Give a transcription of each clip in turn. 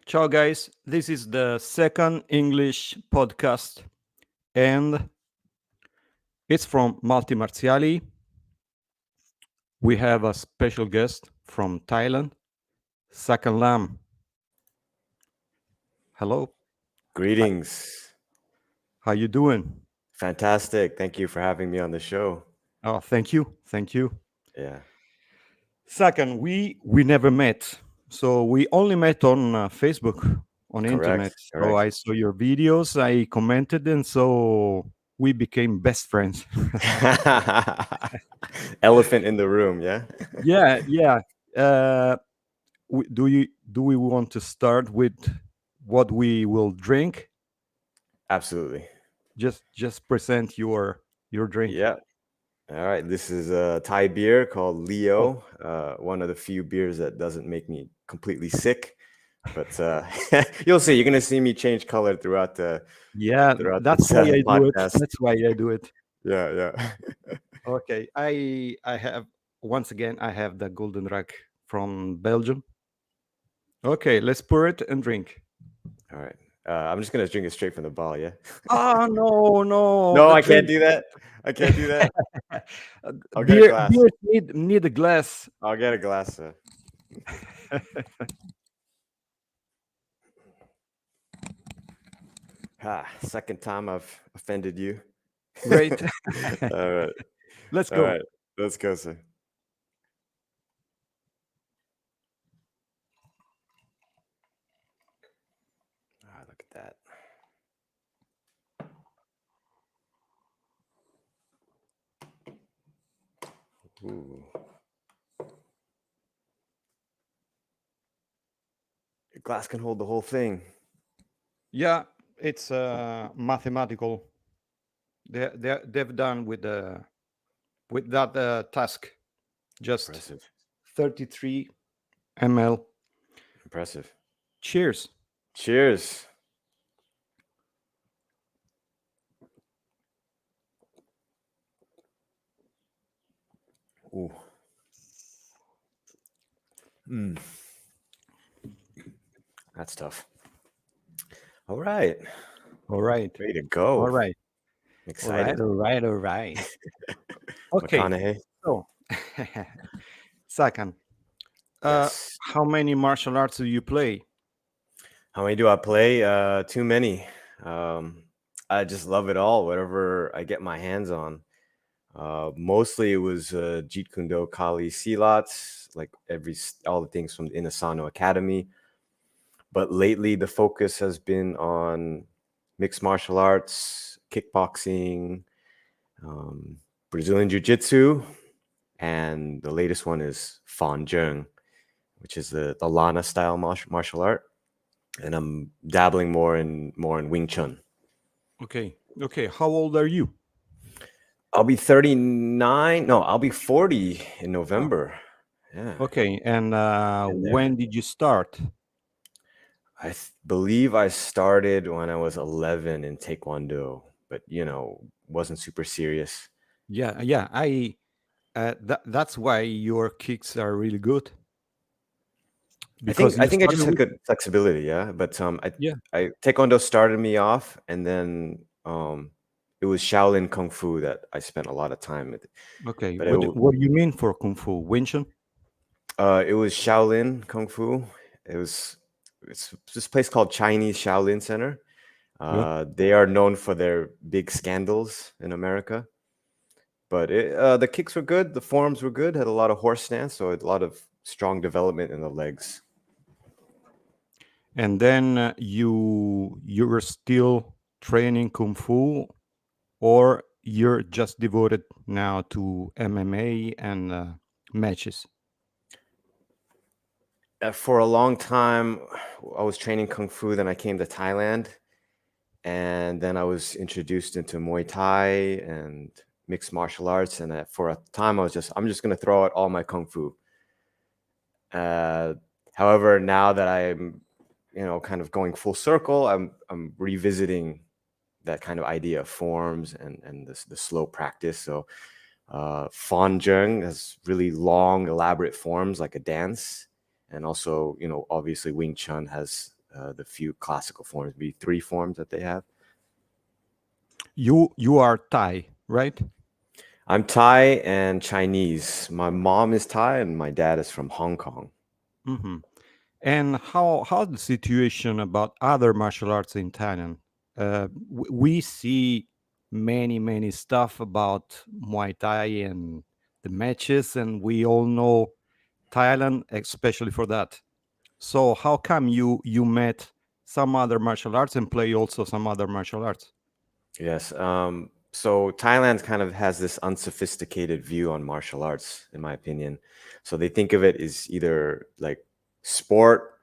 Ciao, guys. This is the second English podcast, and it's from Malti Marziali. We have a special guest from Thailand, Sakan Lam. Hello. Hi. Greetings. How you doing? Fantastic. Thank you for having me on the show. Oh, thank you. Thank you. Yeah, Sakan, we never met. So we only met on Facebook, on internet. correct. So Correct. I saw your videos, I commented, and so we became best friends. Elephant in the room. Yeah, Yeah, yeah. Uh, do we want to start with what we will drink? absolutely. Just present your drink. Yeah. All right. This is a Thai beer called Oh, Leo. One of the few beers that doesn't make me completely sick. But you'll see. You're gonna see me change color yeah, throughout that's this why I do it. podcast. That's why I do it. Yeah, yeah. Okay, I have once again I have the golden rack from Belgium. Okay, let's pour it and drink. All right. I'm just gonna drink it straight from the bottle. Yeah. Ah, no, no, No, the I can't drink. do that. I can't do that. I'll get a Beer glass. need a glass. I'll get a glass. Second time I've offended you. Great. All right. Let's All go. right. Let's go, sir. Look at that. Ooh. Your glass can hold the whole thing. Yeah, it's mathematical. They've done with that task just Impressive. 33 ml. Impressive. Cheers. Cheers. Ooh. Mm. That's tough. All right. All right. Ready to All go. right. All right. Excited. All right. All right. Okay. McConaughey. So, second, Yes. how many martial arts do you play? How many do I play? Too many. Um, I just love it all. Whatever I get my hands on. Mostly it was Jeet Kune Do, Kali, Silat, like all the things from the Inasano Academy. But lately the focus has been on mixed martial arts, kickboxing, um, Brazilian Jiu-Jitsu, and the latest one is Fon Jern, which is the Lana style martial art. And I'm dabbling more in Wing Chun. Okay. Okay. How old are you? I'll be 39. No, I'll be 40 in Oh, November. Yeah, okay. And in there. when did you start? Believe I started when I was 11 in Taekwondo, but wasn't super serious. Yeah. Yeah. That's why your kicks are really good I think because I you think I just started had with. good flexibility, yeah. But Yeah. I Taekwondo started me off, and then it was Shaolin Kung Fu that I spent a lot of time with. Okay. But What do you mean for kung fu? Wing Chun? it was Shaolin Kung Fu. It's this place called Chinese Shaolin Center. Yeah. They are known for their big scandals in America. But the kicks were good. The forms were good. Had a lot of horse stance, so a lot of strong development in the legs. And then you were still training kung fu, or you're just devoted now to MMA and matches. For a long time, I was training kung fu. Then I came to Thailand, and then I was introduced into Muay Thai and mixed martial arts. And for a time, I'm just gonna throw out all my kung fu. Uh, However, now that I'm, kind of going full circle, I'm revisiting that kind of idea of forms and the slow practice. So Fon Jung has really long, elaborate forms like a dance, and also obviously Wing Chun has the few classical forms, be three forms that they have. You are Thai, right? I'm Thai and Chinese. My mom is Thai and my dad is from Hong Kong. Hmm. And how the situation about other martial arts in Thailand? We see many stuff about Muay Thai and the matches, and we all know Thailand, especially for that. So how come you met some other martial arts and play also some other martial arts? Yes. So Thailand kind of has this unsophisticated view on martial arts, in my opinion. So they think of it as either like sport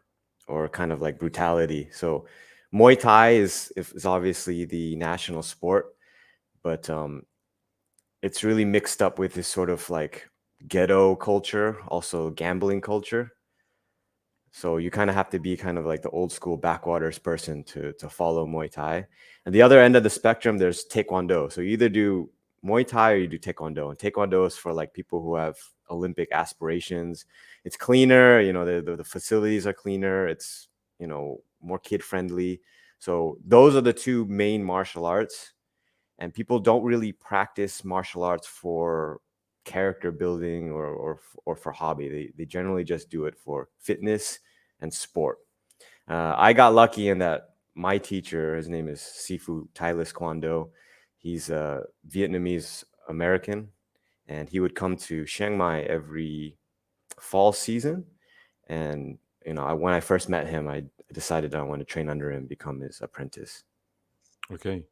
or kind of like brutality. So Muay Thai is obviously the national sport, but it's really mixed up with this sort of like ghetto culture, also gambling culture. So you kind of have to be kind of like the old school backwaters person to follow Muay Thai. And the other end of the spectrum, there's Taekwondo. So you either do Muay Thai or you do Taekwondo. And Taekwondo is for like people who have Olympic aspirations. It's cleaner, you know, the facilities are cleaner. It's, you know, more kid friendly. So those are the two main martial arts. And people don't really practice martial arts for character building or for hobby. They generally just do it for fitness and sport. I got lucky in that my teacher, his name is Sifu Thailis Kwando. He's a Vietnamese American, and he would come to Chiang Mai every fall season. And you know, when I first met him, I decided I want to train under him, become his apprentice. Okay.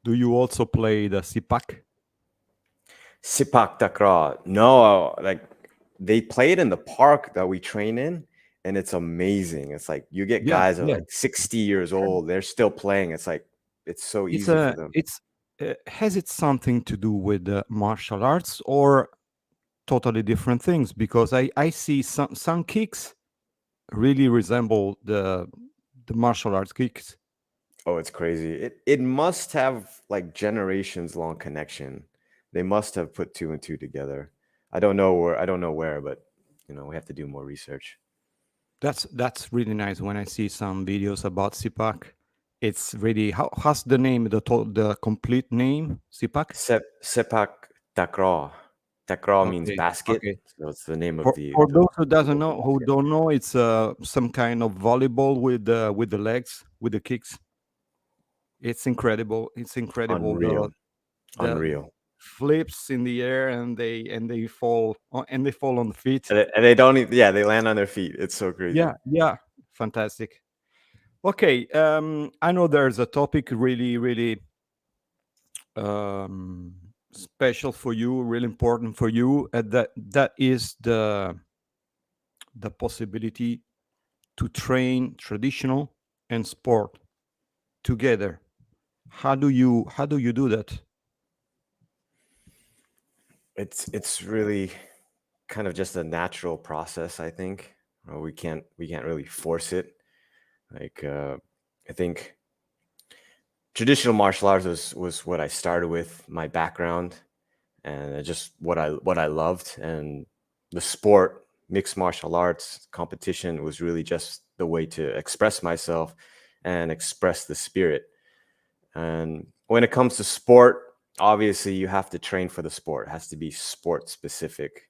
Do you also play the sipak? Sipak Takra. No, like they play it in the park that we train in, and it's amazing. It's like you get Yeah, guys that are yeah. like 60 years old, they're still playing. It's like it's so It's easy for a them. it's has it something to do with the martial arts or totally different things? Because I see some kicks really resemble the martial arts kicks. Oh, it's crazy. It must have like generations long connection. They must have put two and two together. I don't know where, but you know, we have to do more research. That's really nice when I see some videos about sipak. It's really how's the name the complete name sipak? Sepak Takra. Takra means Okay, basket, okay. so it's the name of For the those who doesn't football for know, who basket. don't know, it's some kind of volleyball with the legs, with the kicks. It's incredible. It's incredible. Unreal. The Unreal. flips in the air and they fall and they fall on the feet. And they don't even, yeah, they land on their feet. It's so Yeah, crazy. yeah, fantastic. Okay, I know there's a topic really um, special for you, really important for you, and that is the possibility to train traditional and sport together. How do you do that? It's really kind of just a natural process, I think. We can't really force it. Like I think traditional martial arts was what I started with, my background, and just what I loved. And the sport, mixed martial arts competition, was really just the way to express myself and express the spirit. And when it comes to sport, obviously you have to train for the sport. It has to be sport specific,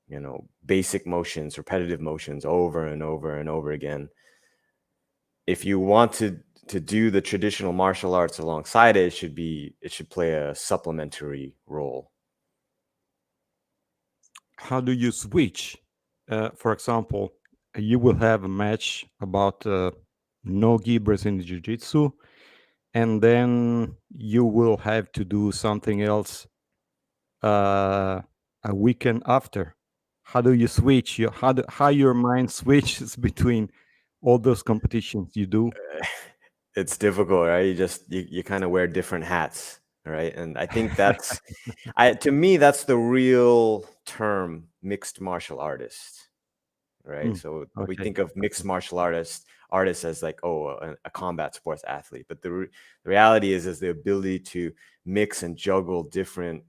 you know, basic motions, repetitive motions over and over and over again. If you want to do the traditional martial arts alongside it, it should play a supplementary role. How do you switch? For example, you will have a match about nogi Brazilian jiu-jitsu, and then you will have to do something else uh, a weekend after. How do you switch? How your mind switches between all those competitions you do? It's difficult, right? You kind of wear different hats, right? And I think that's I to me that's the real term mixed martial artist, right? Mm, So we okay, think of mixed okay. martial artists as like a combat sports athlete, but the reality is the ability to mix and juggle different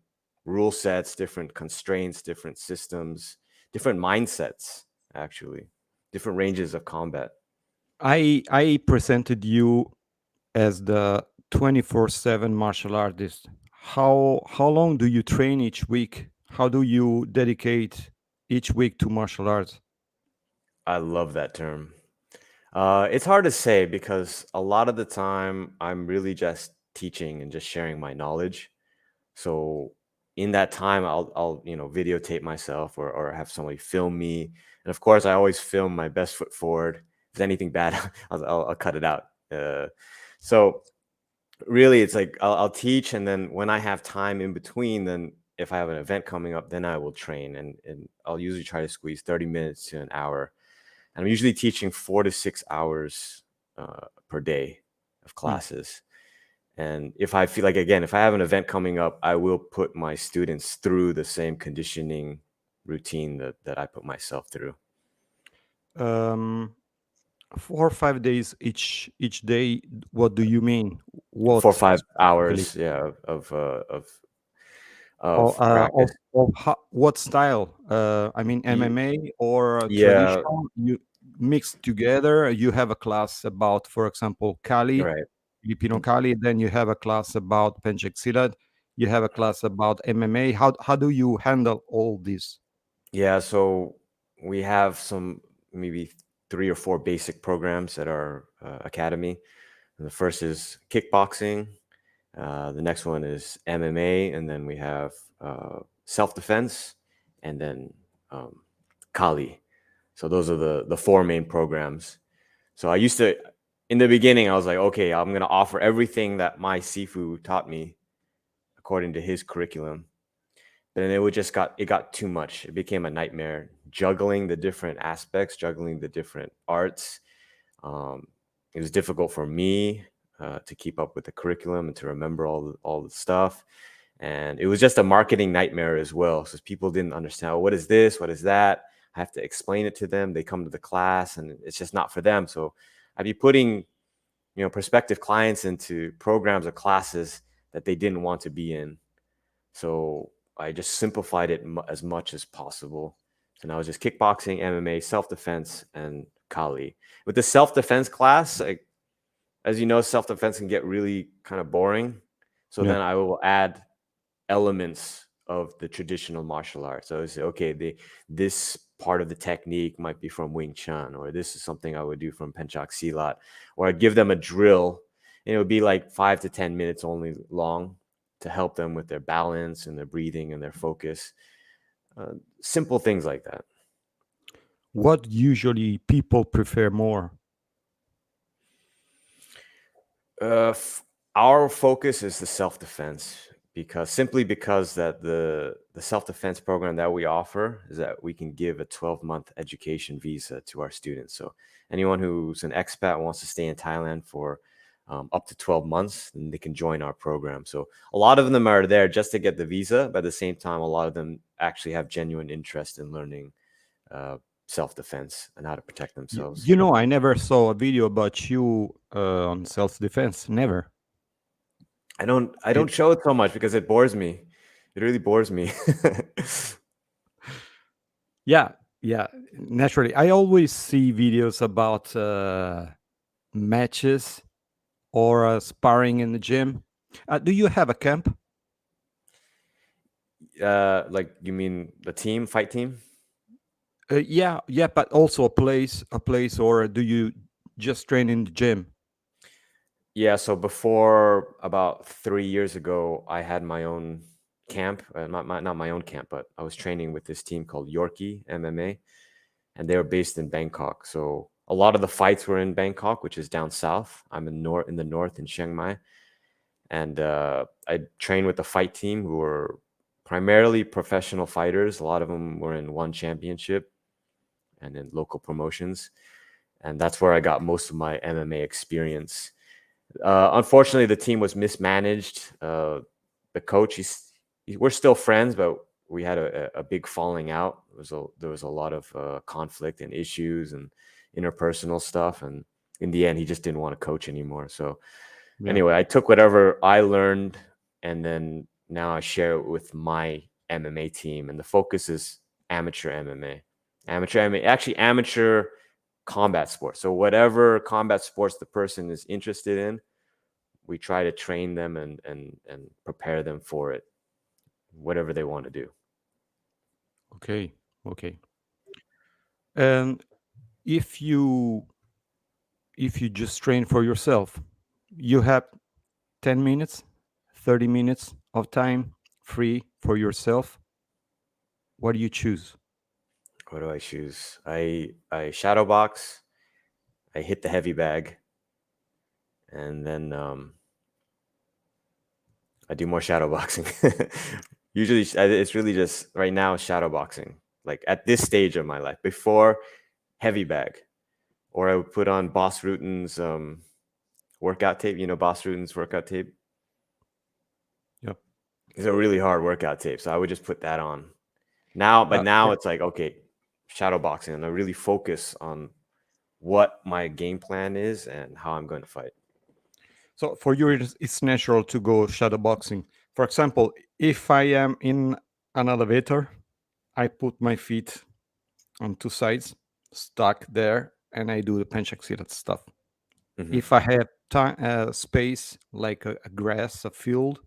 rule sets, different constraints, different systems, different mindsets, actually, different ranges of combat. I presented you as the 24/7 martial artist. How long do you train each week? How do you dedicate each week to martial arts? I love that term. It's hard to say because a lot of the time I'm really just teaching and just sharing my knowledge. So in that time, I'll videotape myself or have somebody film me, and of course, I always film my best foot forward. If there's anything bad, I'll cut it out. So really, it's like I'll teach, and then when I have time in between, then if I have an event coming up, then I will train, and I'll usually try to squeeze 30 minutes to an hour. And I'm usually teaching 4 to 6 hours per day of Hmm. classes. And if I feel like, again, if I have an event coming up, I will put my students through the same conditioning routine that I put myself through. Um, 4 or 5 days each day. What do you mean? Four or What five specifically? hours, yeah, Or, of practice. what style? I mean, Ye- MMA or Yeah, traditional? You mix together. You have a class about, for example, Kali, right. Filipino Kali. Then you have a class about Pencak Silat. You have a class about MMA. How do you handle all this? Yeah, so we have some maybe 3 or 4 basic programs at our academy. And the first is kickboxing. The next one is MMA, and then we have self defense, and then um, Kali. So those are the 4 main programs. So I used to, in the beginning, I was like, okay, I'm gonna offer everything that my Sifu taught me according to his curriculum. But then it got too much. It became a nightmare juggling the different aspects, juggling the different arts. Um, it was difficult for me to keep up with the curriculum and to remember all the stuff. And it was just a marketing nightmare as well. So people didn't understand, oh, what is this? What is that? I have to explain it to them. They come to the class and it's just not for them. So I'd be putting, prospective clients into programs or classes that they didn't want to be in. So I just simplified it as much as possible. So now it's just kickboxing, MMA, self defense, and Kali. With the self defense class, like, as you know, self defense can get really kind of boring. So Yeah. then I will add elements of the traditional martial arts. So I say, okay, this part of the technique might be from Wing Chun, or this is something I would do from Pencak Silat, or I'd give them a drill, and it would be like 5 to 10 minutes only long to help them with their balance and their breathing and their focus. Simple things like that. What usually people prefer more? Uh, f- our focus is the self defense because that the self defense program that we offer is that we can give a 12-month education visa to our students. So anyone who's an expat wants to stay in Thailand for up to 12 months, then they can join our program. So a lot of them are there just to get the visa, but at the same time, a lot of them actually have genuine interest in learning uh, self defense and how to protect themselves. I never saw a video about you on self defense. Never. I don't show it so much because it bores me. It really bores me. Yeah, yeah, naturally. I always see videos about matches or sparring in the gym. Do you have a camp? Like you mean the team, fight team? Yeah, yeah, but also a place, or do you just train in the gym? Yeah, so before about 3 years ago, I had my own camp. Not my own camp, but I was training with this team called Yorkie MMA, and they were based in Bangkok. So a lot of the fights were in Bangkok, which is down south. I'm in the north in Chiang Mai, and I trained with the fight team who were primarily professional fighters. A lot of them were in one championship and in local promotions, and that's where I got most of my MMA experience. Unfortunately, the team was mismanaged. The coach, we're still friends, but we had a big falling out. There was a lot of conflict and issues and interpersonal stuff, and in the end, he just didn't want to coach anymore. So Yeah. anyway, I took whatever I learned, and then now I share it with my MMA team, and the focus is amateur MMA. Amateur MMA, actually amateur combat sports. So whatever combat sports the person is interested in, we try to train them and prepare them for it, whatever they want to do. Okay. Okay. And if you just train for yourself, you have 10 minutes, 30 minutes of time free for yourself. What do you choose? What do I choose? I shadow box. I hit the heavy bag, and then I do more shadow boxing. Usually, it's really just right now shadow boxing. Like at this stage of my life, before heavy bag, or I would put on Boss Rutan's workout tape. You know, Boss Rutan's workout tape. Yeah. It's a really hard workout tape, so I would just put that on. Now, but now Yeah. it's like, okay, shadow boxing, and I really focus on what my game plan is and how I'm going to fight. So for you, it's natural to go shadow boxing. For example, if I am in an elevator, I put my feet on two sides, stuck there, and I do the penchak silat stuff. Hmm. If I have time, space, like a grass, a field,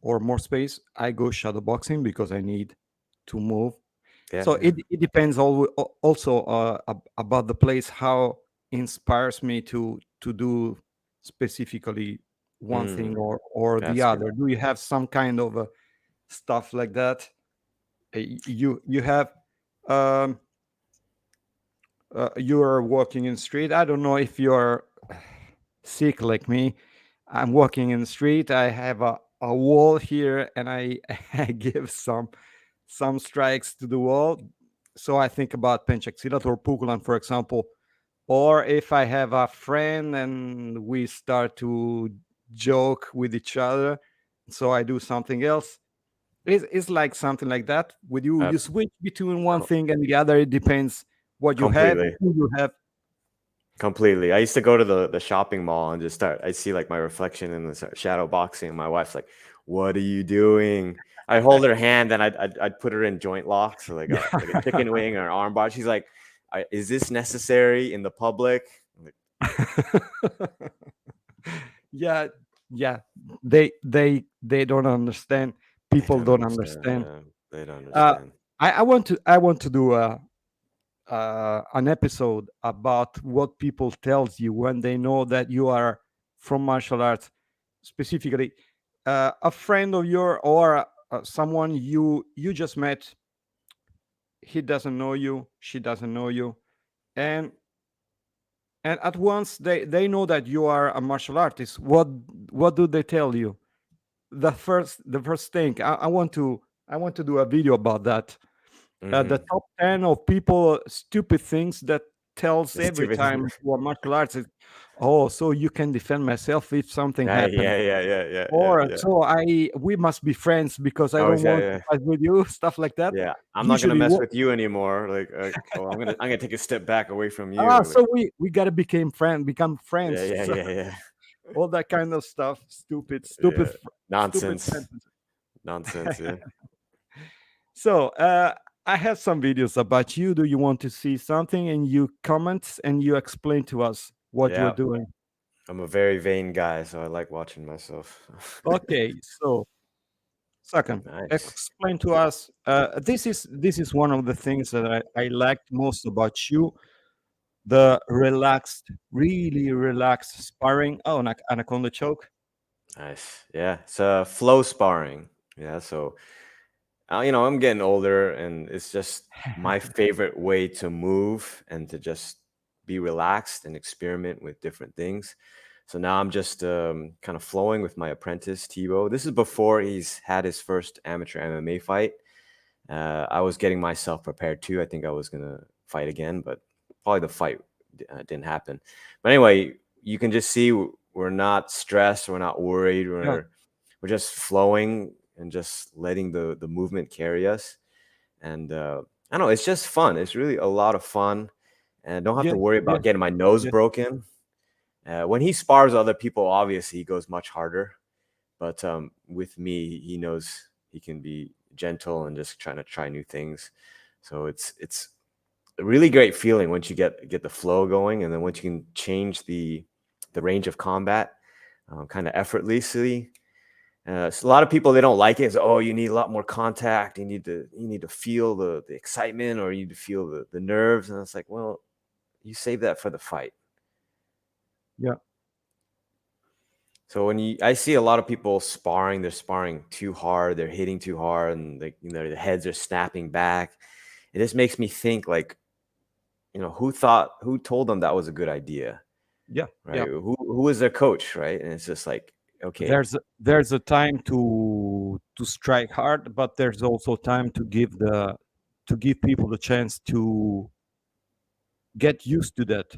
or more space, I go shadow boxing because I need to move. Yeah, So yeah. it depends also about the place, how inspires me to do specifically one thing Mm, or the that's good. other. Do you have some kind of stuff like that? You have um, you are walking in the street. I don't know if you're sick like me. I'm walking in the street. I have a wall here, and I I give some strikes to the wall. So I think about Penchaxilat or Pukulan, for example. Or if I have a friend and we start to joke with each other, so I do something else. It's like something like that. With you, Uh, you switch between one co- thing and the other. It depends what you have, completely, who you have. completely. I used to go to the shopping mall and just start. I see like my reflection in the shadow boxing. And my wife's like, "What are you doing?" I hold her hand and I'd put her in joint locks, so like a chicken wing or an arm bar. She's like, "Is this necessary in the public?" I'm like, Yeah, yeah. They don't understand. they People don't don't understand. understand. Yeah, they don't Uh, understand. I want to do an episode about what people tells you when they know that you are from martial arts, specifically a friend of your or someone you just met. He doesn't know you. She doesn't know you, and at once they know that you are a martial artist. What do they tell you? The first thing I want to do a video about that. The Hmm. top 10 of people stupid things that tells It's every stupid. time to a martial arts is, oh, so you can defend myself if something Yeah, happened, yeah, yeah, yeah, yeah, yeah, or yeah. so I we must be friends because I Oh, don't yeah, want to yeah. fight with you. Stuff like that. Yeah, I'm not gonna Usually mess what, with you anymore. Like, oh, I'm gonna take a step back away from you. Like, so we gotta become yeah, friends. yeah, So yeah, yeah, all that kind of stuff, yeah. stupid Nonsense, sentences. nonsense. Yeah, So I have some videos about you. Do you want to see something? And you comment and you explain to us what you're yeah. doing. I'm a very vain guy, so I like watching myself. Okay, so second, Nice, explain to us. This is one of the things that I liked most about you. The relaxed, really relaxed sparring. Oh, anaconda choke. nice. Yeah, it's flow sparring. Yeah, so I'm getting older, and it's just my favorite way to move and to just be relaxed and experiment with different things. So now I'm just kind of flowing with my apprentice Tebow. This is before he's had his first amateur MMA fight. I was getting myself prepared too. I think I was gonna fight again, but probably the fight didn't happen. But anyway, you can just see we're not stressed. We're not worried. Yeah, We're just flowing and just letting the movement carry us. And I don't know, it's just fun. It's really a lot of fun, and I don't have yeah, to worry yeah, about getting my nose yeah, broken. When he spars other people, obviously he goes much harder. But with me, he knows he can be gentle and just trying to try new things. So it's a really great feeling once you get the flow going, and then once you can change the range of combat kind of effortlessly. So a lot of people, they don't like it. It's, oh, you need a lot more contact. You need to feel the excitement, or you need to feel the nerves. And it's like, well, you save that for the fight. Yeah. So I see a lot of people sparring, they're sparring too hard, they're hitting too hard, and the heads are snapping back. It just makes me think, like, who told them that was a good idea, Yeah. right? Yeah. Who is their coach, right? And it's just like, okay, There's a time to strike hard, but there's also time to give people the chance to get used to that.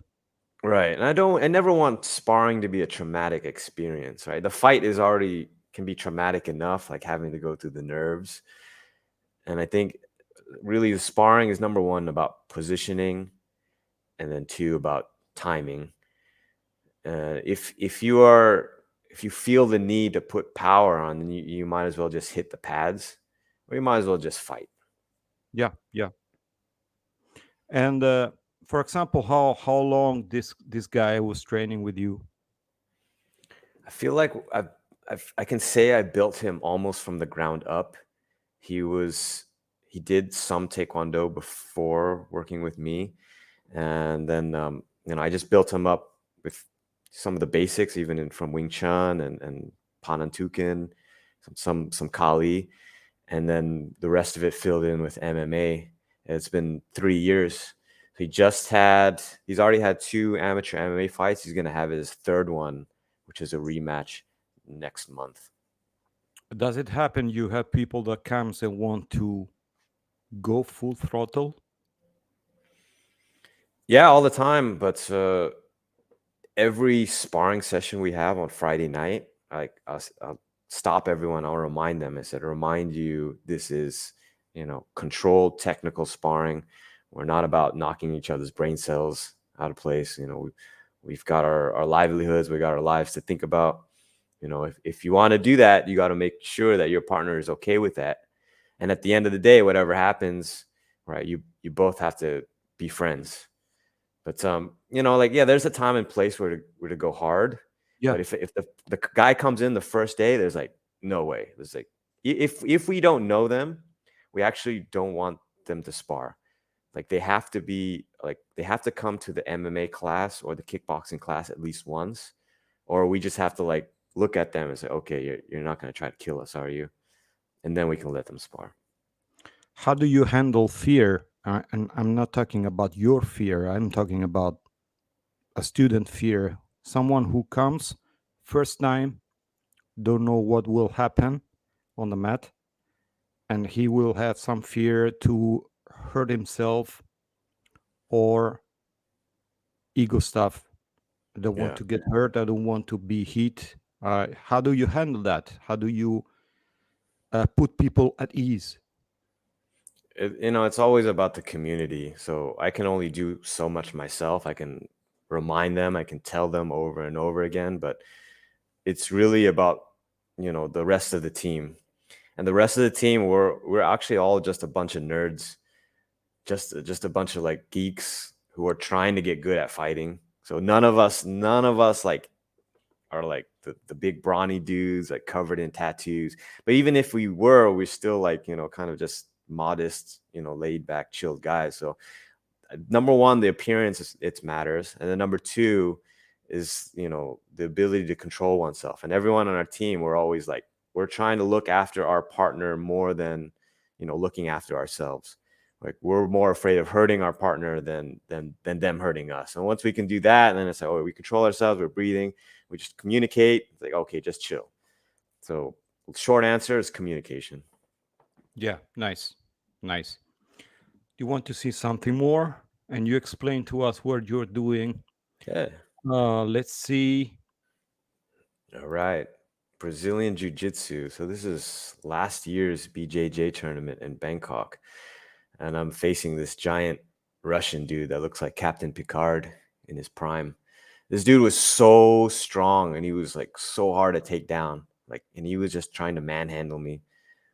right. And I never want sparring to be a traumatic experience, right? The fight is already can be traumatic enough, like having to go through the nerves. And I think really the sparring is number one about positioning, and then two about timing. If you feel the need to put power on, then you might as well just hit the pads, or you might as well just fight. Yeah. Yeah. And for example, how long this guy was training with you? I feel like I can say I built him almost from the ground up. He was he did some taekwondo before working with me, and then I just built him up with some of the basics, even from Wing Chun and Panantukan, some Kali, and then the rest of it filled in with MMA. It's been 3 years. He's already had two amateur MMA fights. He's gonna have his third one, which is a rematch next month. Does it happen you have people that comes and want to go full throttle? Yeah, all the time. But every sparring session we have on Friday night, I'll stop everyone. I'll remind them. I said, remind you, this is, controlled technical sparring. We're not about knocking each other's brain cells out of place. We've got our livelihoods. We got our lives to think about. If you want to do that, you got to make sure that your partner is okay with that. And at the end of the day, whatever happens, right, you both have to be friends. But like, yeah, there's a time and place where to go hard. Yeah. But if the guy comes in the first day, there's like no way. There's like, if we don't know them, we actually don't want them to spar. Like, they have to come to the MMA class or the kickboxing class at least once, or we just have to, like, look at them and say, okay, you're not going to try to kill us, are you? And then we can let them spar. How do you handle fear? And I'm not talking about your fear. I'm talking about a student fear. Someone who comes first time, don't know what will happen on the mat, and he will have some fear to hurt himself or ego stuff. I don't want Yeah. to get hurt. I don't want to be hit. How do you handle that? How do you put people at ease? It's always about the community. So I can only do so much myself. I can remind them, I can tell them over and over again, but it's really about, the rest of the team. And the rest of the team, we're actually all just a bunch of nerds, just a bunch of, like, geeks who are trying to get good at fighting. So none of us like are like the big brawny dudes, like, covered in tattoos. But even if we're still, like, kind of just modest, laid back, chilled guys. So number one, the appearance it matters, and then number two is, the ability to control oneself. And everyone on our team, we're always like, we're trying to look after our partner more than, looking after ourselves. Like, we're more afraid of hurting our partner than them hurting us. And once we can do that, then it's like, oh, we control ourselves, we're breathing, we just communicate. It's like, okay, just chill. So short answer is communication. Yeah, nice, nice. You want to see something more, and you explain to us what you're doing. Yeah. Let's see. All right. Brazilian Jiu Jitsu. So this is last year's BJJ tournament in Bangkok. And I'm facing this giant Russian dude that looks like Captain Picard in his prime. This dude was so strong, and he was, like, so hard to take down. Like, and he was just trying to manhandle me.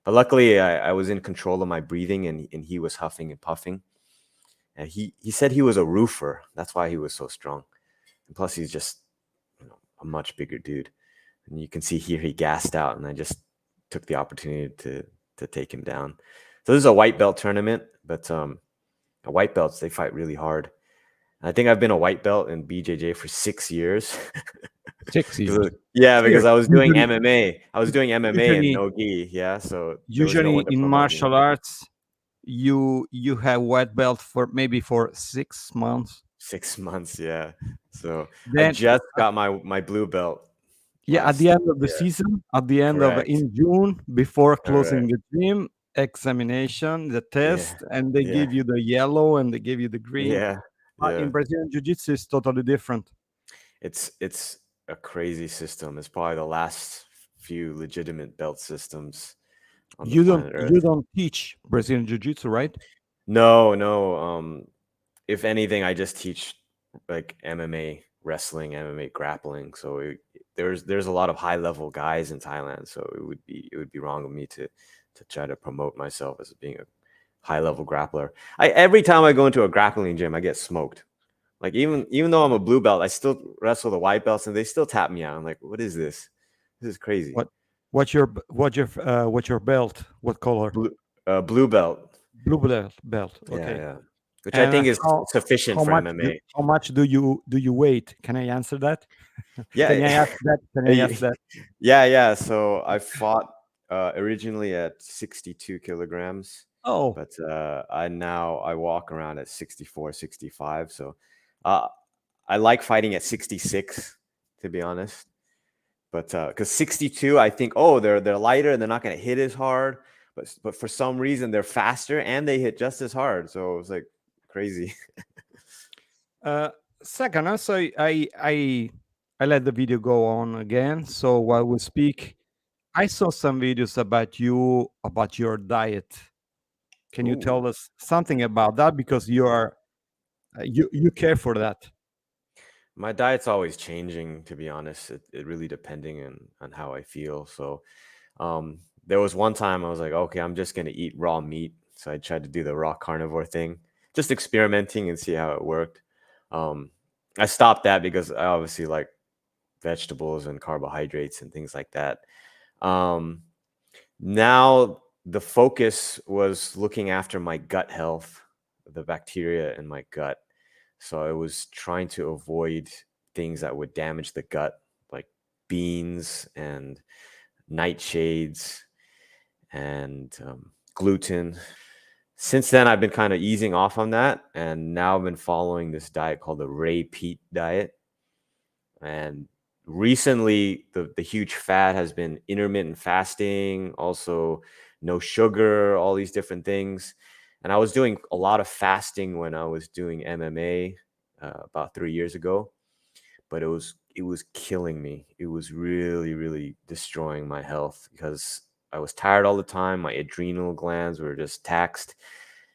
But luckily, I was in control of my breathing, and he was huffing and puffing. and he said he was a roofer. That's why he was so strong. And plus, he's just a much bigger dude. And you can see here he gassed out, and I just took the opportunity to take him down. So this is a white belt tournament, but white belts, they fight really hard. I think I've been a white belt in BJJ for 6 years. 6 years. Yeah, because Here, I was doing usually, MMA. I was doing MMA and usually, no gi. Yeah, so there was no usually one to in promote me. martial arts, you have white belt for maybe for 6 months. 6 months, yeah. So I Then just got my blue belt yeah, at last. the end of the Yeah, season, at the end of correct, in June, before closing correct. the gym, examination, the Yeah, test, and they yeah, give you the yellow and they give you the green. yeah, In yeah. Brazilian Jiu-Jitsu, it's totally different. It's a crazy system. It's probably the last few legitimate belt systems on the planet You Earth. don't teach Brazilian Jiu-Jitsu, right? No, no. If anything, I just teach like MMA wrestling, MMA grappling. So there's a lot of high level guys in Thailand. So it would be wrong of me to try to promote myself as being a high level grappler. I every time I go into a grappling gym, I get smoked. Like even though I'm a blue belt, I still wrestle the white belts, and they still tap me out. I'm like, what is this? This is crazy. What what's your belt? What color? Blue belt. Blue belt. Yeah, Okay. yeah. Which I And think is sufficient for MMA. how much do you weight? Can I answer that? Can Yeah, I ask that? Can I ask that? yeah, yeah. So I fought originally at 62 kilograms, Oh, but I walk around at 64, 65. So uh, I like fighting at 66, to be honest. But because 62, I think, oh, they're lighter and they're not going to hit as hard. But for some reason, they're faster and they hit just as hard. So it was like crazy. uh, second, also I let the video go on again. So while we speak, I saw some videos about you about your diet. Can you Ooh. tell us something about that? Because you are you care for that. My diet's always changing, to be honest. It really depending on how I feel. So there was one time I was like, okay, I'm just gonna eat raw meat. So I tried to do the raw carnivore thing, just experimenting and see how it worked. Um, I stopped that because I obviously like vegetables and carbohydrates and things like that. Um, Now the focus was looking after my gut health, the bacteria in my gut. So I was trying to avoid things that would damage the gut, like beans and nightshades and gluten. Since then, I've been kind of easing off on that, and now I've been following this diet called the Ray Peat diet. And recently, the huge fad has been intermittent fasting, also no sugar, all these different things. And I was doing a lot of fasting when I was doing MMA about 3 years ago, but it was killing me. It was really, really destroying my health because I was tired all the time. My adrenal glands were just taxed.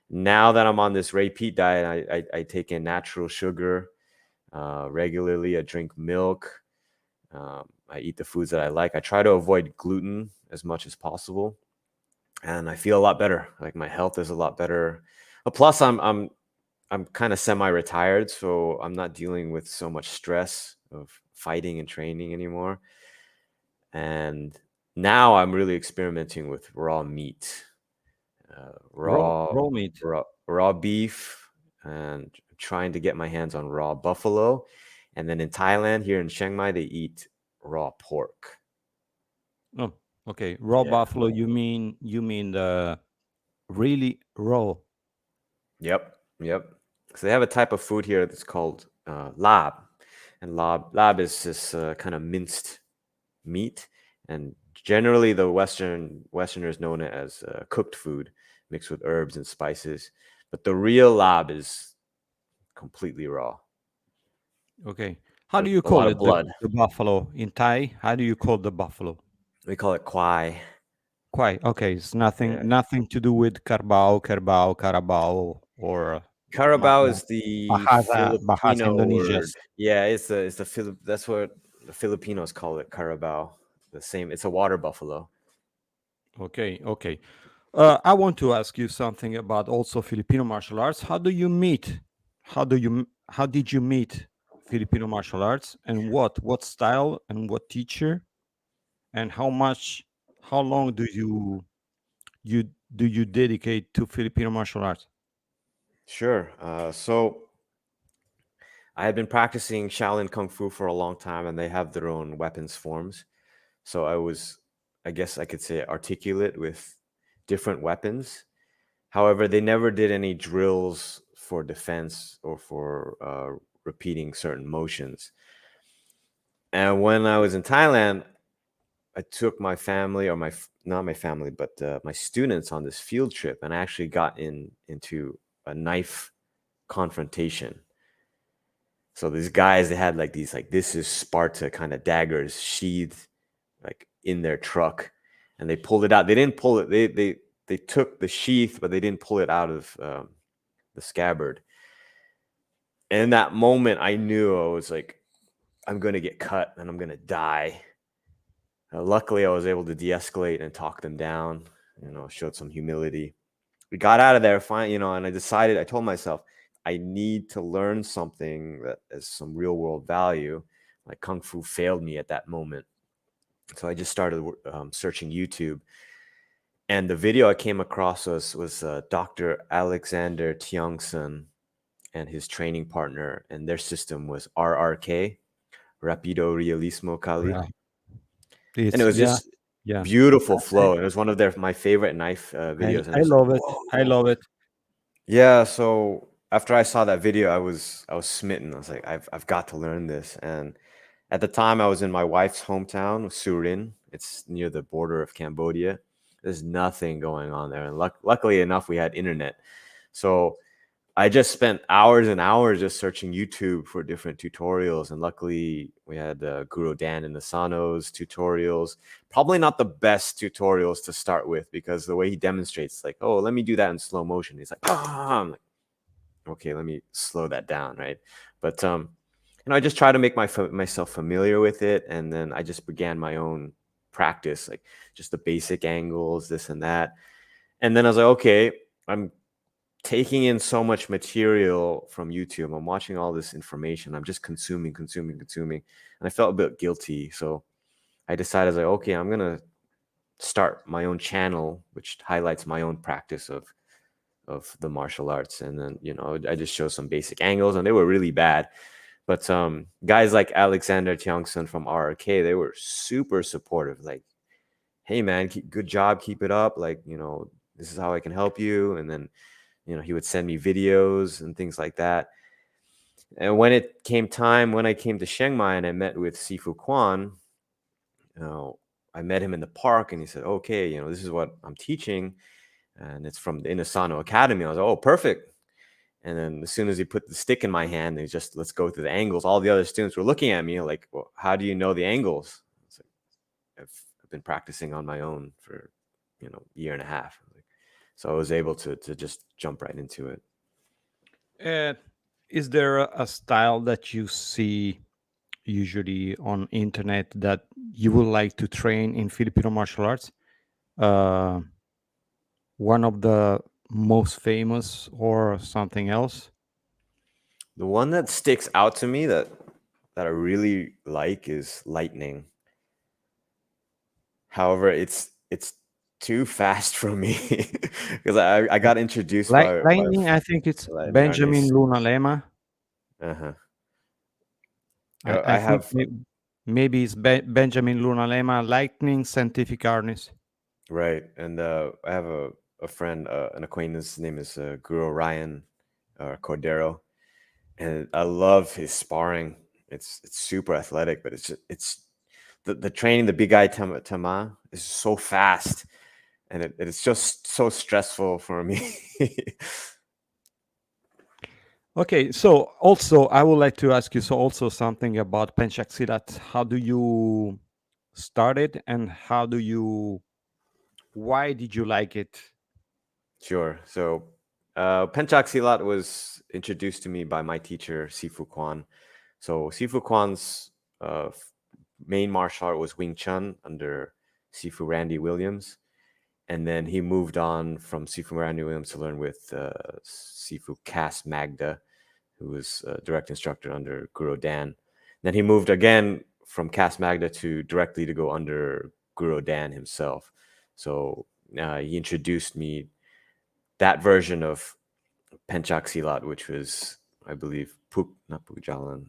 Now that I'm on this Ray Peat diet, I take in natural sugar regularly. I drink milk. I eat the foods that I like. I try to avoid gluten as much as possible, and I feel a lot better. Like my health is a lot better. Plus, I'm kind of semi-retired, so I'm not dealing with so much stress of fighting and training anymore. And now I'm really experimenting with raw meat, raw, Raw meat. raw beef, and trying to get my hands on raw buffalo. And then in Thailand, here in Chiang Mai, they eat raw pork. Oh, okay. Raw Yeah. buffalo. You mean the really raw. Yep. Yep. So they have a type of food here that's called lab, and lab is this kind of minced meat, and generally the Westerners know it as cooked food mixed with herbs and spices. But the real lab is completely raw. Okay. How do There's you a lot call of it blood. the buffalo in Thai? How do you call the buffalo? We call it kwai. Quite okay. It's Yeah. nothing to do with carabao, or Carabao is the bahasa Filipino word. Indonesia's. Yeah, it's the that's what the Filipinos call it, carabao. The same. It's a water buffalo. Okay, okay. I want to ask you something about also Filipino martial arts. How do you meet? How did you meet Filipino martial arts, and what style and what teacher, and how long you do you dedicate to Filipino martial arts? Sure. So I had been practicing Shaolin Kung Fu for a long time, and they have their own weapons forms. So I was, I guess I could say, articulate with different weapons. However, they never did any drills for defense or for repeating certain motions. And when I was in Thailand, I took my family, or not my family, but my students on this field trip, and I actually got into a knife confrontation. So these guys, they had like these, like, this is Sparta kind of daggers sheathed like in their truck, and they pulled it out. They didn't pull it. They took the sheath, but they didn't pull it out of the scabbard. And in that moment, I knew I was like, I'm gonna get cut and I'm gonna die. Luckily, I was able to de-escalate and talk them down. Showed some humility. We got out of there fine, and I told myself, I need to learn something that has some real world value. Like, Kung Fu failed me at that moment. So I just started searching YouTube. And the video I came across was Dr. Alexander Tiongson and his training partner, and their system was RRK, Rapido Realismo Kali. Yeah, And it it's was yeah, just yeah. beautiful I, flow. It was one of my favorite knife videos. And I I was like, love it. I whoa. love it. Yeah, so after I saw that video, I was smitten. I was like, I've got to learn this. And at the time, I was in my wife's hometown, Surin. It's near the border of Cambodia. There's nothing going on there, and luckily enough, we had internet. So I just spent hours and hours just searching YouTube for different tutorials, and luckily we had Guru Dan and Asano's tutorials. Probably not the best tutorials to start with, because the way he demonstrates, like, oh, let me do that in slow motion. He's like, ah, I'm like, okay, let me slow that down, right? But I just try to make myself familiar with it, and then I just began my own practice, like just the basic angles, this and that. And then I was like, okay, I'm taking in so much material from YouTube. I'm watching all this information. I'm just consuming. And I felt a bit guilty. So I decided, like, okay, I'm going to start my own channel, which highlights my own practice of the martial arts. And then, I just show some basic angles, and they were really bad. But guys like Alexander Tiongson from RRK, they were super supportive. Like, hey, man, good job. Keep it up. Like, this is how I can help you. And then, he would send me videos and things like that. And when I came to Chiang Mai and I met with Sifu Kwan, I met him in the park, and he said, okay, this is what I'm teaching. And it's from the Inasano Academy. I was like, oh, perfect. And then as soon as he put the stick in my hand, he just, let's go through the angles. All the other students were looking at me like, well, how do you know the angles? It's like, I've been practicing on my own for, year and a half. So I was able to just jump right into it. Uh, is there a style that you see usually on internet that you would like to train in Filipino martial arts? Uh, one of the most famous or something else? The one that sticks out to me that I really like is lightning. However, it's too fast for me because I got introduced by Lightning, I think it's lightning Benjamin artists. Luna Lema. Uh-huh. I I think have maybe it's Benjamin Luna Lema, Lightning Scientific Harness. right, and I have a friend, an acquaintance. His name is Guru Ryan Cordero, and I love his sparring. It's super athletic, but it's the training. The big guy Tama is so fast, and it's just so stressful for me. Okay, so also I would like to ask you so also something about Penchak Silat. How do you start it, and why did you like it? Sure. So, Penchak Silat was introduced to me by my teacher, Sifu Kwan. So, Sifu Kwan's main martial art was Wing Chun under Sifu Randy Williams. and then he moved on from Sifu Randy Williams to learn with Sifu Cass Magda, who was a direct instructor under Guru Dan. Then he moved again from Cass Magda to directly to go under Guru Dan himself. So he introduced me that version of Penchak Silat, which was, I believe, not Pukajalan.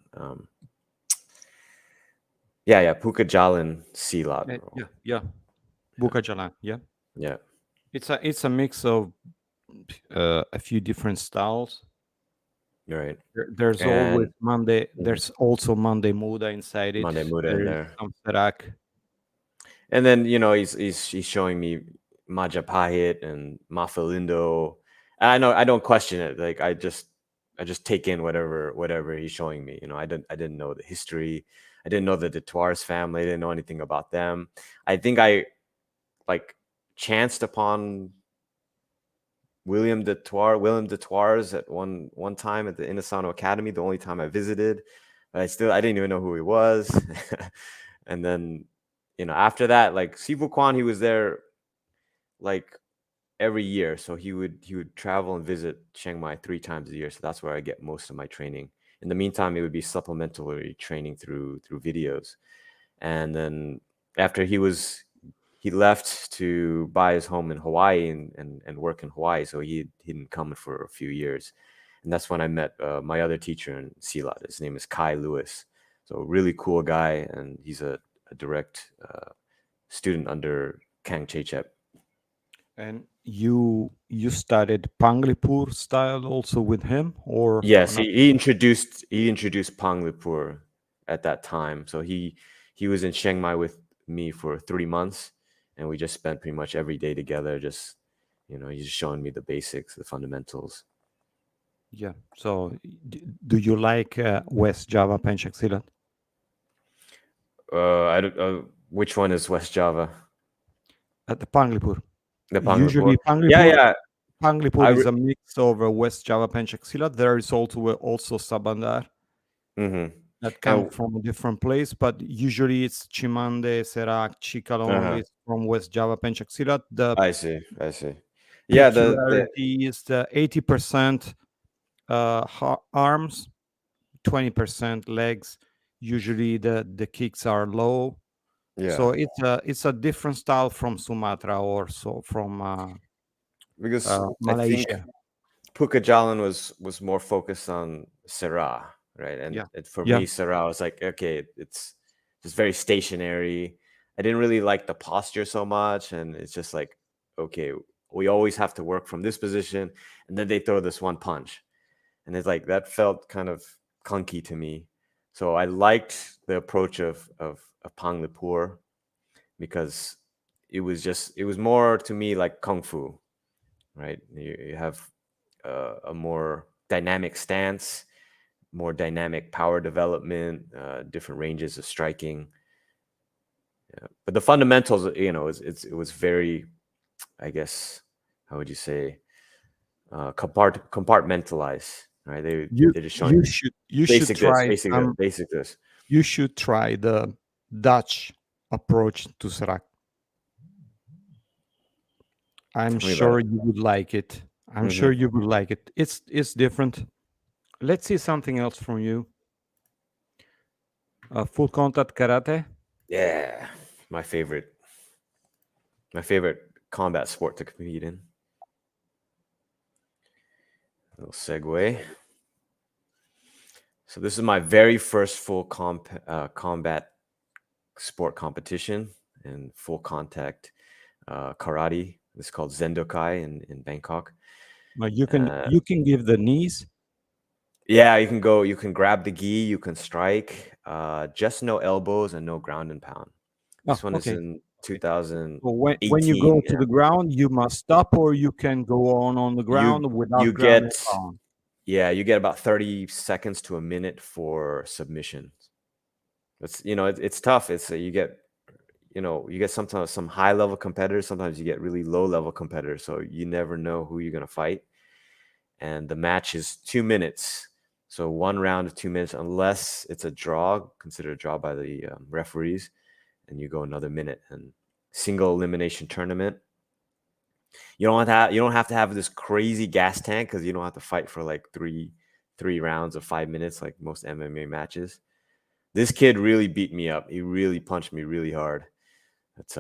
Pukajalan Silat. Yeah. Buka Jalan. Yeah. Yeah, It's a mix of a few different styles. you're right. There's always And Monday. mhm, There's also Monday Muda inside it. Monday Muda in There is there. some Sarak. And then he's showing me Majapahit and Mafalindo. And I don't question it. Like I just take in whatever he's showing me. I didn't know the history. I didn't know the Detours family. I didn't know anything about them. I think I like chanced upon William Detours at one time at the Inasano Academy, the only time I visited. But I didn't even know who he was. And then, after that, like Sifu Kwan, he was there like every year. So he would travel and visit Chiang Mai 3 times a year. So that's where I get most of my training. In the meantime, it would be supplementary training through videos. And then after he left to buy his home in Hawaii and work in Hawaii. So he didn't come for a few years. And that's when I met my other teacher in Silat. His name is Kai Lewis. So really cool guy. And he's a direct student under Kang Chechep. And you studied Panglipur style also with him, or Yes, not? he introduced Panglipur at that time. So he was in Chiang Mai with me for 3 months, and we just spent pretty much every day together. Just he's just showing me the basics, the fundamentals. Yeah. So do you like West Java Penchak Silat? I don't. Which one is West Java? At the Panglipur. The Panglipur. Usually Yeah, Panglipur yeah. I. Panglipur is a mix of West Java Penchak Silat. There is also Sabandar Mm-hmm. that come And from a different place, but usually it's Chimande, Serak, Chikalong uh-huh. is from West Java Penchak Silat. The I see. I see. Yeah. The peculiarity is the 80% arms, 20% legs. Usually the kicks are low. yeah. So it's a different style from Sumatra or so from Because I think Malaysia. Pukajalan was more focused on Sarah, right? And Yeah. for Yeah. me, Sarah was like, okay, it's just very stationary. I didn't really like the posture so much, and it's just like, okay, we always have to work from this position, and then they throw this one punch, and it's like that felt kind of clunky to me. So I liked the approach of Panglipur because it was more to me like kung fu, right? You have a more dynamic stance, more dynamic power development, different ranges of striking. Yeah. But the fundamentals, it was very, I guess, how would you say, compartmentalized, right? You They're just showing you should you should basic this, try basic this, basic this. you should try the Dutch approach to Srak. I'm Tell me about sure it. you would like it. I'm Hmm. sure you would like it. It's different. Let's see something else from you. Full contact karate. Yeah, my favorite, my favorite combat sport to compete in. Little segue. So this is my very first full combat sport competition and full contact karate. It's called Zendokai in Bangkok. You can Uh, you can give the knees. yeah, you can grab the gi, you can strike, just no elbows and no ground and pound. Oh, This one is okay. in So when you go 2018. to Yeah. the ground, you must stop, or you can go on the You ground you without ground get and pound. yeah, you get about 30 seconds to a minute for submission. It's tough. It's you get sometimes some high level competitors, sometimes you get really low level competitors, so you never know who you're going to fight. And the match is 2 minutes, so one round of 2 minutes, unless it's a draw, considered a draw by the referees, and you go another minute. And single elimination tournament, You don't have to have this crazy gas tank because you don't have to fight for like three rounds of 5 minutes like most MMA matches. This kid really beat me up. He really punched me really hard. But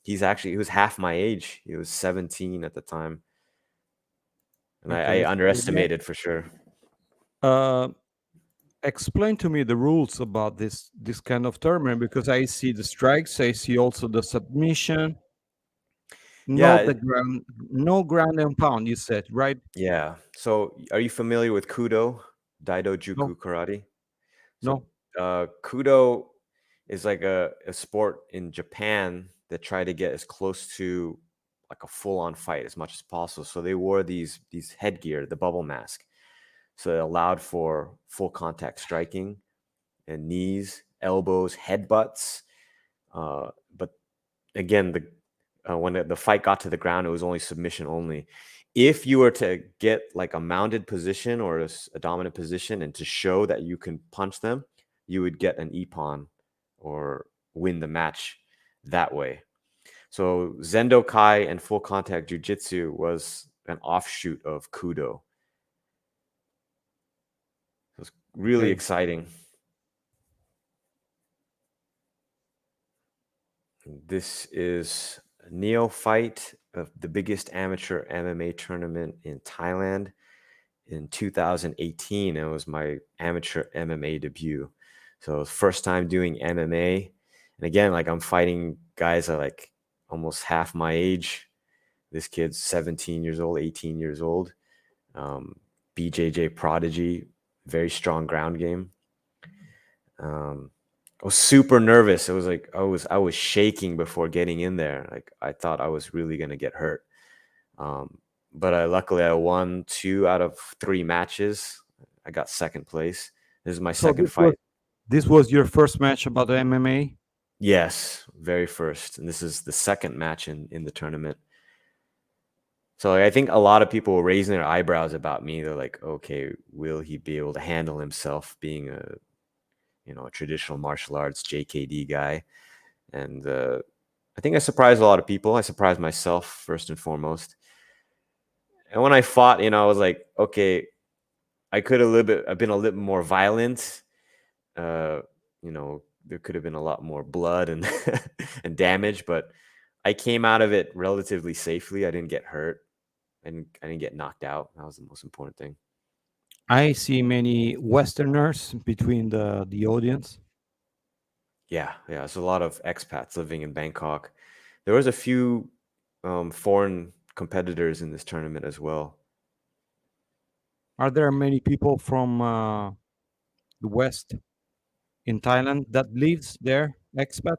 he was half my age. He was 17 at the time, and I Okay. So underestimated for sure. uh, explain to me the rules about this kind of tournament, because I see the strikes, I see also the submission, Yeah, not the ground, no ground and pound. You said right? yeah. So, are you familiar with Kudo, Daido No, Juku Karate? So, no. Kudo is like a sport in Japan that try to get as close to like a full-on fight as much as possible. So they wore these headgear, the bubble mask. So it allowed for full contact striking and knees, elbows, headbutts. But again, when the fight got to the ground, it was only submission only. If you were to get like a mounted position or a dominant position and to show that you can punch them, you would get an ippon or win the match that way. So Zendo Kai and full contact jujitsu was an offshoot of Kudo. It was really Okay. exciting. This is a neophyte of the biggest amateur MMA tournament in Thailand in 2018. It was my amateur MMA debut. So it was first time doing MMA. And again, like I'm fighting guys that are like almost half my age. This kid's 17 years old, 18 years old. Um, BJJ prodigy, very strong ground game. Um, I was super nervous. It was like I was shaking before getting in there. Like I thought I was really gonna get hurt. Um, but I won 2 out of 3 matches. I got second place. This is my So second fight. this was your first match about the MMA. Yes, very first, and this is the second match in the tournament. So like, I think a lot of people were raising their eyebrows about me. They're like, okay, will he be able to handle himself being a traditional martial arts JKD guy? And I think I surprised a lot of people. I surprised myself first and foremost. And when I fought, I was like, okay, I could have been a little more violent. Uh, there could have been a lot more blood and and damage, but I came out of it relatively safely. I didn't get hurt. I didn't get knocked out. That was the most important thing. I see many Westerners between the audience. Yeah, yeah. There's a lot of expats living in Bangkok. There was a few foreign competitors in this tournament as well. Are there many people from the West in Thailand that lives there, expat?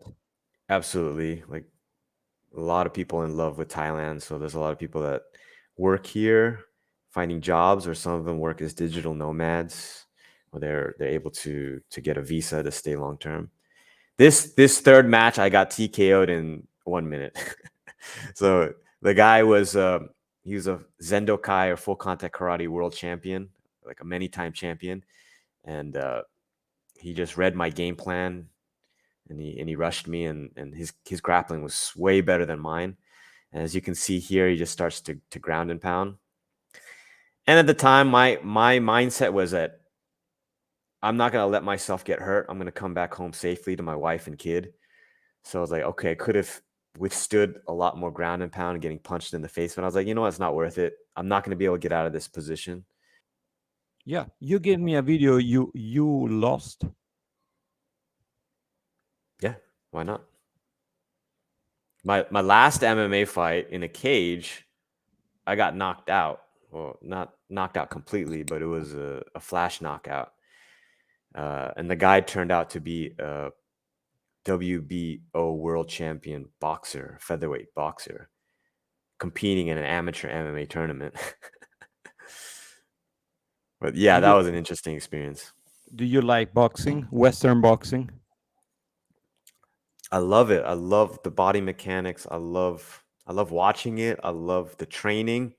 Absolutely. Like a lot of people in love with Thailand. So there's a lot of people that work here, finding jobs, or some of them work as digital nomads, or they're able to get a visa to stay long term. This third match, I got TKO'd in 1 minute. So the guy was he was a Zendo Kai or full contact karate world champion, like a many time champion, and he just read my game plan and he rushed me and his grappling was way better than mine. And as you can see here, he just starts to ground and pound. And at the time, my mindset was that I'm not gonna let myself get hurt. I'm gonna come back home safely to my wife and kid. So I was like, okay, I could have withstood a lot more ground and pound and getting punched in the face, but I was like, you know what, it's not worth it. I'm not gonna be able to get out of this position. Yeah, you gave me a video. You lost. Yeah, why not? My last MMA fight in a cage, I got knocked out. Well, not knocked out completely, but it was a flash knockout. And the guy turned out to be a WBO world champion boxer, featherweight boxer, competing in an amateur MMA tournament. But Do yeah, that you was an interesting experience. do you like boxing, Western boxing? I love it. I love the body mechanics. I love watching it. I love the training.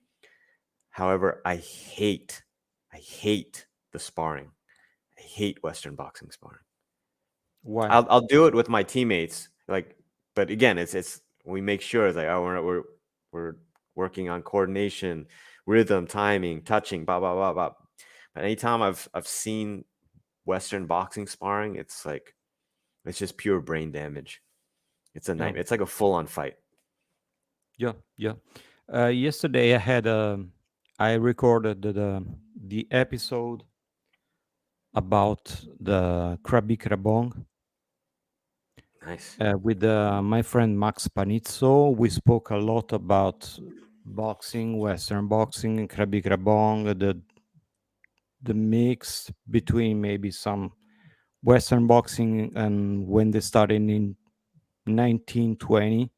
However, I hate the sparring. I hate Western boxing sparring. Why? I'll do it with my teammates, like, but again, it's we make sure it's like, oh, we're working on coordination, rhythm, timing, touching, blah blah blah blah. But anytime I've seen Western boxing sparring, it's like it's just pure brain damage. It's a Yeah, nightmare. It's like a full on fight. yeah, yeah. Yesterday I recorded the episode about the Krabi Krabong Nice. with my friend Max Panizzo. We spoke a lot about boxing, Western boxing, and Krabi Krabong, the mix between maybe some Western boxing and when they started in 1920.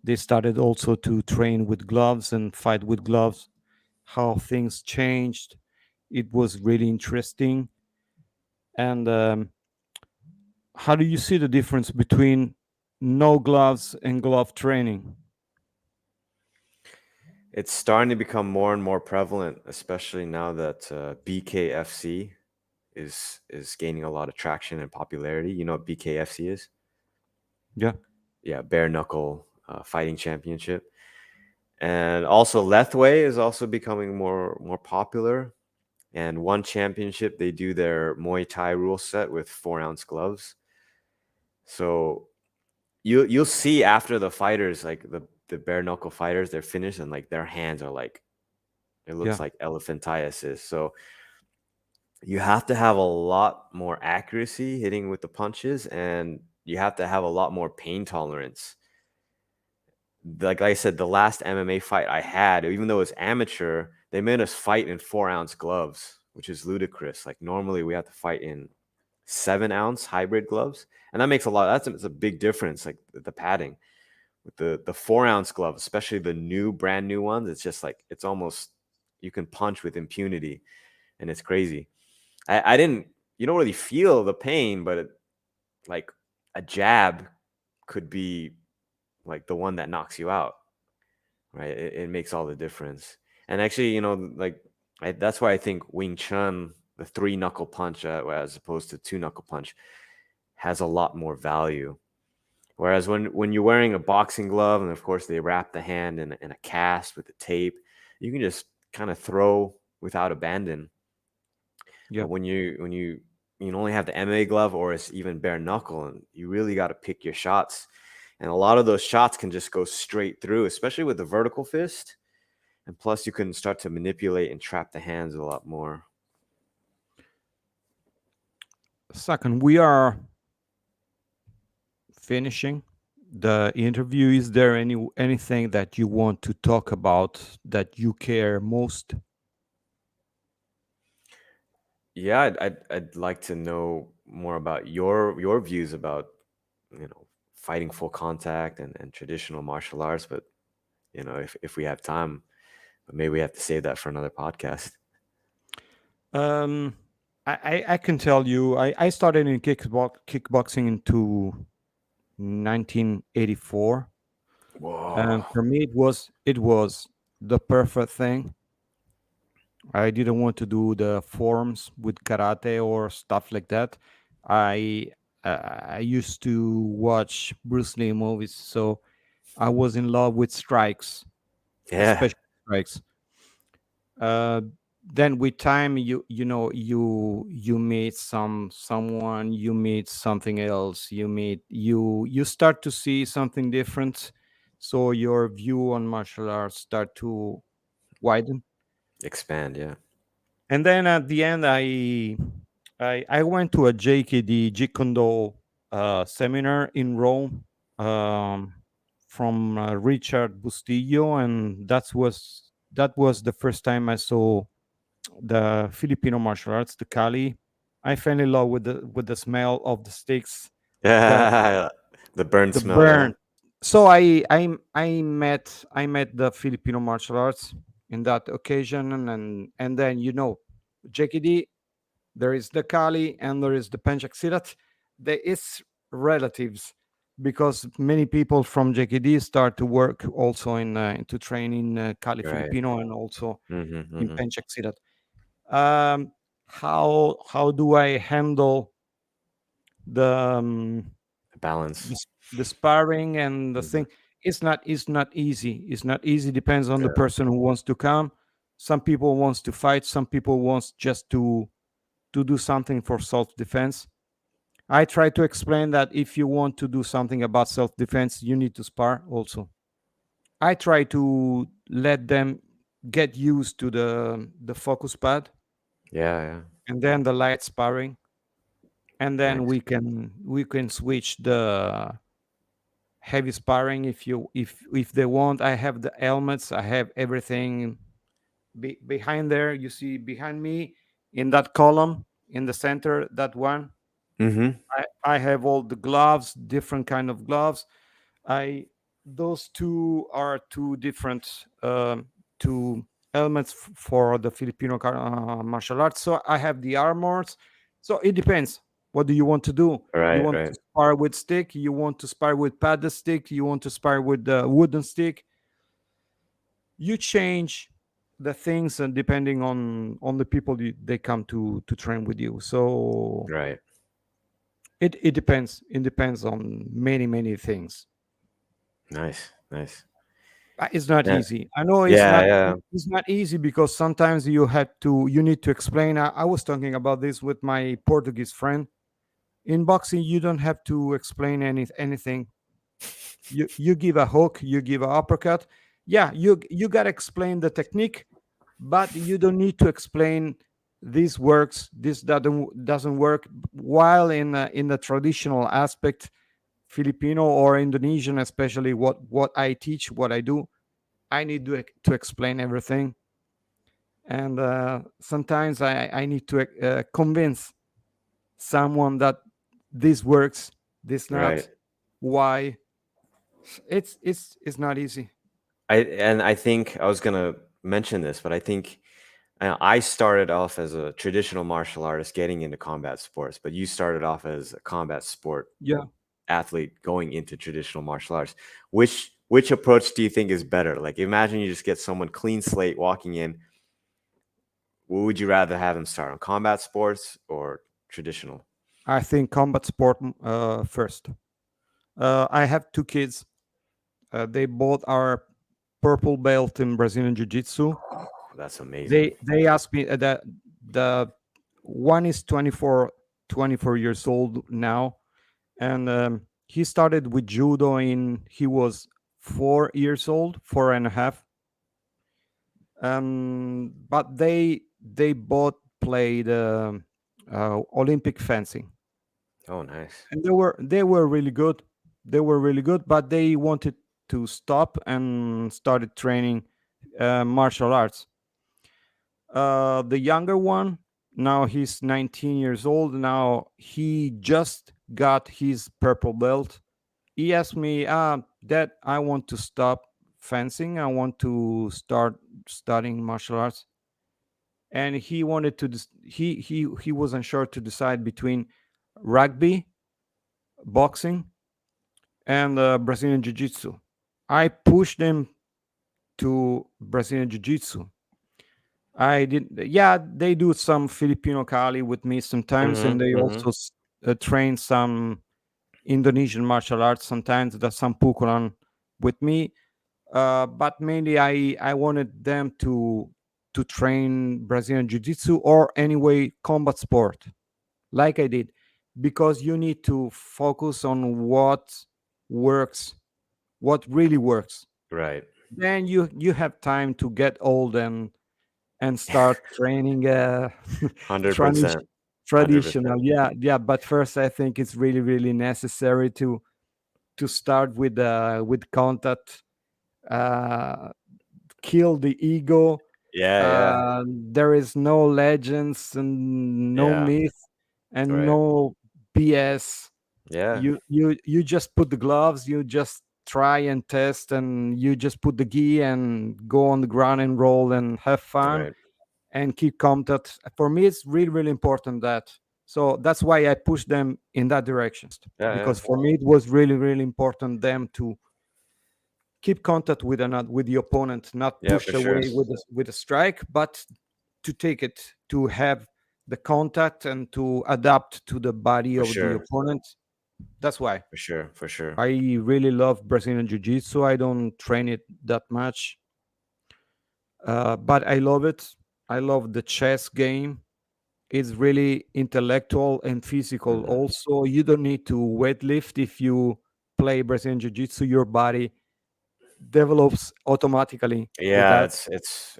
They started also to train with gloves and fight with gloves, how things changed. It was really interesting. And how do you see the difference between no gloves and glove training? It's starting to become more and more prevalent, especially now that BKFC is gaining a lot of traction and popularity. You know what BKFC is? Yeah, Yeah, bare knuckle fighting championship. And also Lethway is also becoming more popular. And one championship, they do their Muay Thai rule set with 4 ounce gloves. So you'll see after the fighters, like the bare knuckle fighters, they're finished and like their hands are like it yeah, looks like elephantiasis. So you have to have a lot more accuracy hitting with the punches, and you have to have a lot more pain tolerance. Like I said, the last MMA fight I had, even though it's amateur, they made us fight in 4 ounce gloves, which is ludicrous. Like normally we have to fight in 7 ounce hybrid gloves, and that makes a lot. It's a big difference. Like the padding with the 4 ounce glove, especially the new brand new ones, it's just like it's almost you can punch with impunity, and it's crazy. I didn't you don't really feel the pain, but like a jab could be like the one that knocks you out, right? It makes all the difference. And actually, like that's why I think Wing Chun, the three knuckle punch, as opposed to two knuckle punch, has a lot more value. Whereas when you're wearing a boxing glove, and of course they wrap the hand in a cast with the tape, you can just kind of throw without abandon. yeah. But when you only have the MMA glove or it's even bare knuckle, and you really got to pick your shots. And a lot of those shots can just go straight through, especially with the vertical fist. And plus, you can start to manipulate and trap the hands a lot more. Second, we are finishing the interview. Is there anything that you want to talk about that you care most? Yeah, I'd like to know more about your views about fighting full contact and traditional martial arts. But if we have time, but maybe we have to save that for another podcast. Um, I can tell you, I started in kickboxing into 1984, and Whoa. for me it was the perfect thing. I didn't want to do the forms with karate or stuff like that. I I used to watch Bruce Lee movies, so I was in love with strikes, Yeah, especially strikes. Uh, then with time, you meet someone, you meet something else, you start to see something different, so your view on martial arts start to widen. expand. Yeah. And then at the end, I went to a JKD Jeet Kune Do seminar in Rome, um, from Richard Bustillo, and that was the first time I saw the Filipino martial arts, the Kali. I fell in love with the smell of the sticks, the Yeah. The burn the smell. Yeah. burn. So I met the Filipino martial arts in that occasion, and then JKD, there is the Kali and there is the Pencak Silat. There is relatives because many people from JKD start to work also to train in Kali Right. Filipino and also Hmm. in Hmm. Pencak Silat. How do I handle the Balance. the sparring and the Hmm. thing? It's not easy. It's not easy. Depends on the Yeah. person who wants to come. Some people wants to fight. Some people wants just to do something for self defense. I try to explain that if you want to do something about self defense, you need to spar also. I try to let them get used to the focus pad Yeah, yeah. and then the light sparring, and then Nice. we can switch the heavy sparring if they want. I have the helmets. I have everything behind there. You see behind me in that column in the center, that one. Mm-hmm. I have all the gloves, different kind of gloves. I Those two are two different two elements for the Filipino martial arts. So I have the armors. So it depends. What do you want to do? You Right, want to right, spar with stick? You want to spar with padded stick? You want to spar with the wooden stick? You change the things and depending on the people they come to train with you. So right. it depends. It depends on many things. Nice, nice. It's not Yeah, easy. I know it's yeah, not. yeah. It's not easy because sometimes you need to explain. I was talking about this with my Portuguese friend. In boxing, you don't have to explain anything. You give a hook, you give a uppercut. Yeah, you gotta explain the technique, but you don't need to explain this works, this doesn't work. While in the traditional aspect, Filipino or Indonesian, especially what I teach, what I do, I need to explain everything, and sometimes I need to convince someone that this works, this Right. not. Why? It's not easy. I think I was gonna mention this, but I think I started off as a traditional martial artist getting into combat sports, but you started off as a combat sport Yeah, athlete going into traditional martial arts. Which approach do you think is better? Like imagine you just get someone clean slate walking in. What would you rather have them start on combat sports or traditional? I think combat sport first. I have two kids. They both are purple belt in Brazilian Jiu-Jitsu. That's amazing. They asked me that the one is 24 years old now, and he started with judo in he was 4 years old, four and a half. But they both played Olympic fencing, Oh, nice. and they were really good. They were really good, but they wanted to stop and started training martial arts. The younger one, now he's 19 years old. Now he just got his purple belt. He asked me, Dad, I want to stop fencing. I want to start studying martial arts. And he wanted to, he wasn't sure to decide between rugby, boxing, and Brazilian Jiu Jitsu. I pushed him to Brazilian Jiu Jitsu. I did, yeah, they do some Filipino Kali with me sometimes, and Mm-hmm. they Mm-hmm. also train some Indonesian martial arts sometimes. That's some pukulan with me. But mainly, I wanted them to train Brazilian Jiu Jitsu or anyway combat sport, like I did, because you need to focus on what works, what really works. Right. Then you have time to get old and start training 100%. tradi- 100%. traditional. Yeah, yeah. But first, I think it's really necessary to start with contact, uh, kill the ego. Yeah, yeah. There is no legends and no Yeah. myth and Right. no BS. Yeah. You just put the gloves, you just try and test, and you just put the gi and go on the ground and roll and have fun Right. and keep contact. For me, it's really important that. So that's why I push them in that direction, Yeah, yeah. because for me it was really important them to keep contact with another with the opponent, not Yeah, for push sure. away with a strike, but to take it, to have the contact and to adapt to the body For of the sure. opponent. That's why For sure, for sure. I really love Brazilian Jiu-Jitsu. I don't train it that much, but I love it. I love the chess game. It's really intellectual and physical. Mhm. Also, you don't need to weightlift if you play Brazilian Jiu-Jitsu. Your body develops automatically with Yeah, that.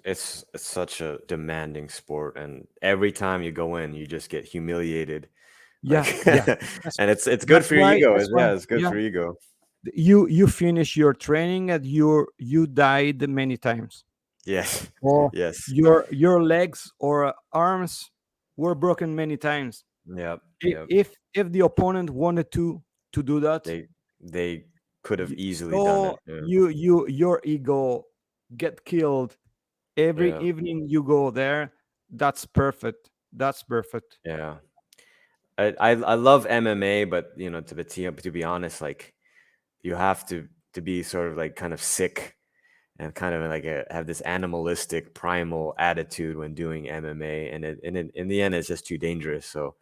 it's such a demanding sport, and every time you go in, you just get humiliated. Like, Yeah, yeah. That's and it's good that's for your why. ego. That's why. Yeah, it's good Yeah, for ego. you finish your training and you died many times, Yes, or yes, your legs or arms were broken many times. yep, yep. If the opponent wanted to do that, They they could have you, easily done so it. Yeah, your ego get killed every yeah, evening you go there. That's perfect. That's perfect. yeah. I love MMA, but to be honest, like you have to be sort of like kind of sick and kind of like have this animalistic primal attitude when doing MMA, and in the end, it's just too dangerous. So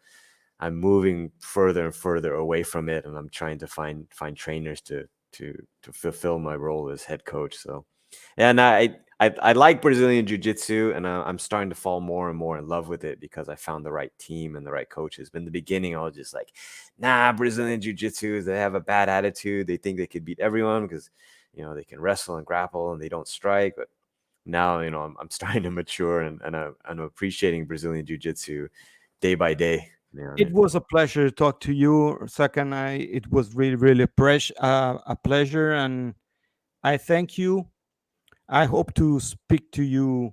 I'm moving further and further away from it, and I'm trying to find trainers to fulfill my role as head coach. So, and I like Brazilian Jiu Jitsu, and I'm starting to fall more and more in love with it because I found the right team and the right coaches. But in the beginning, I was just like, nah, Brazilian Jiu Jitsu, they have a bad attitude. They think they could beat everyone because they can wrestle and grapple and they don't strike. But now I'm starting to mature, and I'm appreciating Brazilian Jiu Jitsu day by day. It was a pleasure to talk to you, Sakan. It was really, really a pleasure, and I thank you. I hope to speak to you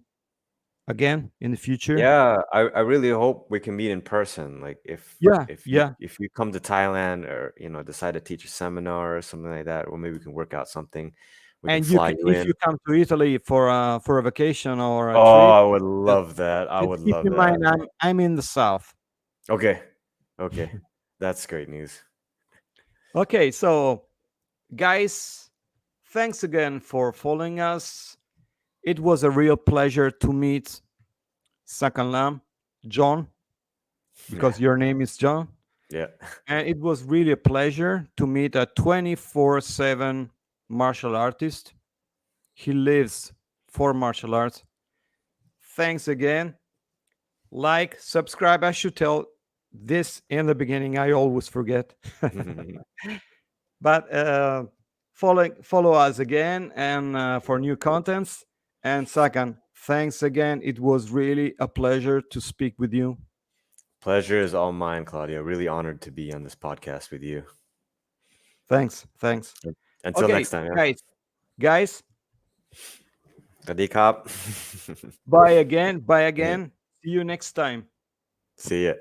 again in the future. Yeah, I really hope we can meet in person. Like if Yeah, if you yeah. if you come to Thailand or decide to teach a seminar or something like that, or maybe we can work out something. We can And fly you if you in. come to Italy for a vacation or a Oh, trip, I would just, love that. I just would keep love in that. mind I'm in the south. Okay. Okay. That's great news. Okay, so guys, thanks again for following us. It was a real pleasure to meet Sakan Lam, John, Yeah. because your name is John. Yeah. And it was really a pleasure to meet a 24/7 martial artist. He lives for martial arts. Thanks again. Like, subscribe. I should tell this in the beginning. I always forget. But follow us again and for new contents. And second, thanks again. It was really a pleasure to speak with you. Pleasure is all mine, Claudia. Really honored to be on this podcast with you. Thanks. Thanks. Until Okay, next time, yeah. guys, Tadi Kap. bye again. Bye Yeah. again. See you next time. See ya.